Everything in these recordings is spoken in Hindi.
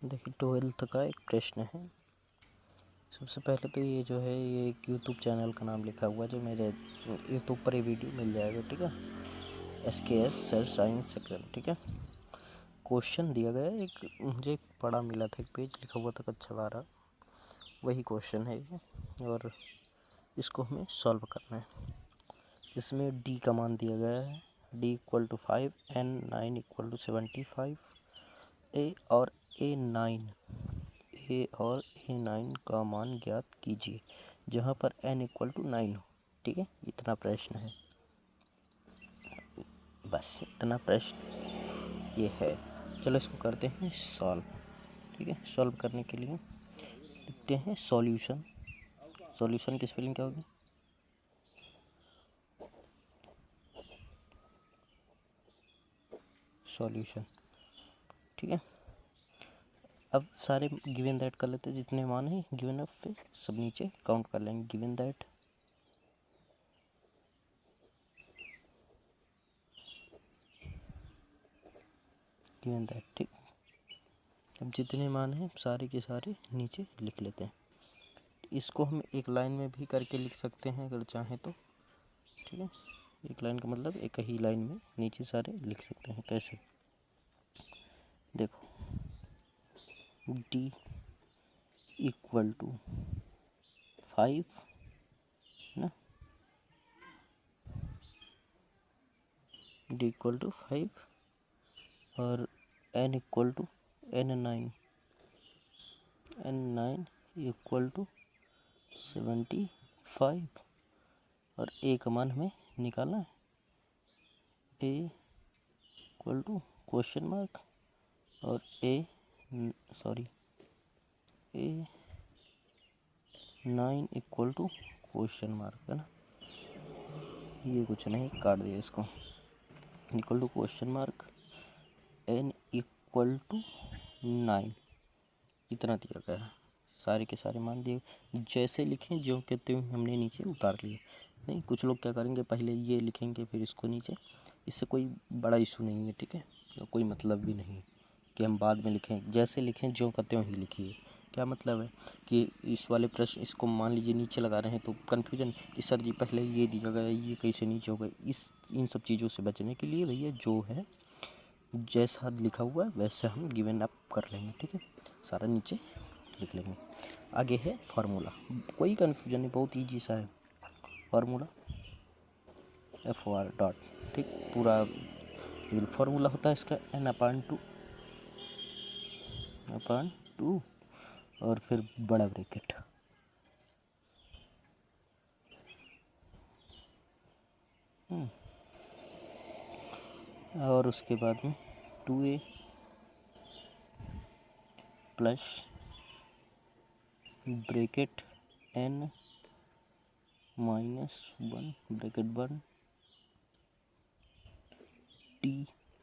देखिए 12th का एक प्रश्न है। सबसे पहले तो ये जो है ये एक यूट्यूब चैनल का नाम लिखा हुआ जो मेरे यूट्यूब पर ये वीडियो मिल जाएगा, ठीक है। SKS सेल्फ साइंस सेक्शन, ठीक है। क्वेश्चन दिया गया है, एक मुझे एक पढ़ा मिला था, एक पेज लिखा हुआ था कक्षा 12, वही क्वेश्चन है ये, और इसको हमें सॉल्व करना है। इसमें D का मान दिया गया है, D equal to 5, N9 equal to 75, A और A9 का मान ज्ञात कीजिए जहाँ पर N इक्वल टू 9 हो, ठीक है। इतना प्रश्न है, बस इतना प्रश्न ये है। चलो इसको करते हैं सॉल्व, ठीक है। सॉल्व करने के लिए लिखते हैं सॉल्यूशन। सॉल्यूशन की स्पेलिंग क्या होगी? सॉल्यूशन, ठीक है। अब सारे गिवन दैट कर लेते हैं, जितने मान हैं गिवन अप पे सब नीचे काउंट कर लेंगे। गिवन दैट ठीक। अब जितने मान हैं सारे के सारे नीचे लिख लेते हैं। इसको हम एक लाइन में भी करके लिख सकते हैं अगर चाहें तो, ठीक है। एक लाइन का मतलब एक ही लाइन में नीचे सारे लिख सकते हैं। कैसे? देखो, D इक्वल टू 5 ना, D इक्वल टू 5 और N equal to N9 equal to 75 और A का मान हमें निकालना है। A equal to question mark और A9 equal to question mark, है ना। ये कुछ नहीं, काट दिया इसको। Equal to question mark N equal to 9, इतना दिया गया है। सारे के सारे मान दिए, जैसे लिखें जो कहते हुए हमने नीचे उतार लिए। नहीं, कुछ लोग क्या करेंगे, पहले ये लिखेंगे फिर इसको नीचे। इससे कोई बड़ा इशू नहीं है, ठीक है। तो कोई मतलब भी नहीं कि हम बाद में लिखें, जैसे लिखें जो कहते हो ही लिखिए। क्या मतलब है कि इस वाले प्रश्न, इसको मान लीजिए नीचे लगा रहे हैं तो कन्फ्यूजन कि सर जी पहले ये दिया गया, ये कैसे नीचे हो गए। इन सब चीज़ों से बचने के लिए भैया जो है जैसा लिखा हुआ है वैसे हम गिवन अप कर लेंगे, ठीक है। सारा नीचे लिख लेंगे। आगे है फार्मूला, कोई कन्फ्यूजन नहीं, बहुत ईजी सा है। फार्मूला FR डॉट, ठीक। पूरा फार्मूला होता है इसका N/2 और फिर बड़ा ब्रैकेट, और उसके बाद में 2A plus bracket N-1 bracket 1 T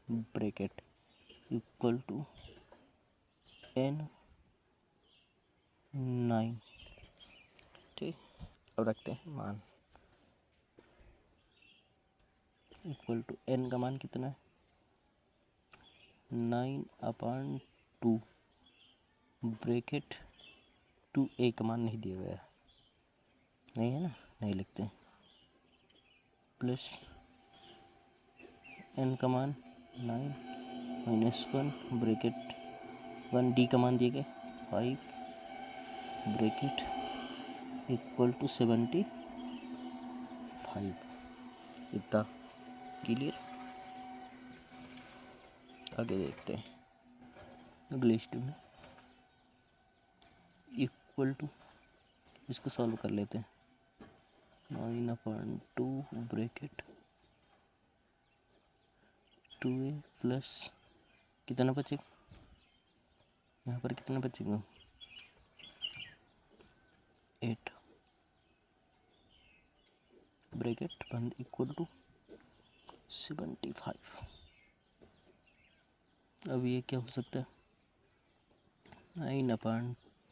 bracket equal to N9, ठीक। अब रखते हैं मान इक्वल टू N का मान कितना है 9/2 ब्रैकेट 2A का मान नहीं दिया गया, नहीं है ना, नहीं लिखते हैं। प्लस N का मान 9 - 1 ब्रैकेट 1 D का मान दिए गए 5 ब्रैकेट इक्वल टू 75। इतना क्लियर। आगे देखते हैं अगले स्टेप में। इक्वल टू, इसको सॉल्व कर लेते हैं। 9/2 ब्रैकेट 2A प्लस कितना बचेगा, यहाँ पर कितना बचेगा 8 ब्रैकेट बंद इक्वल टू 75। अब ये क्या हो सकता है 9/2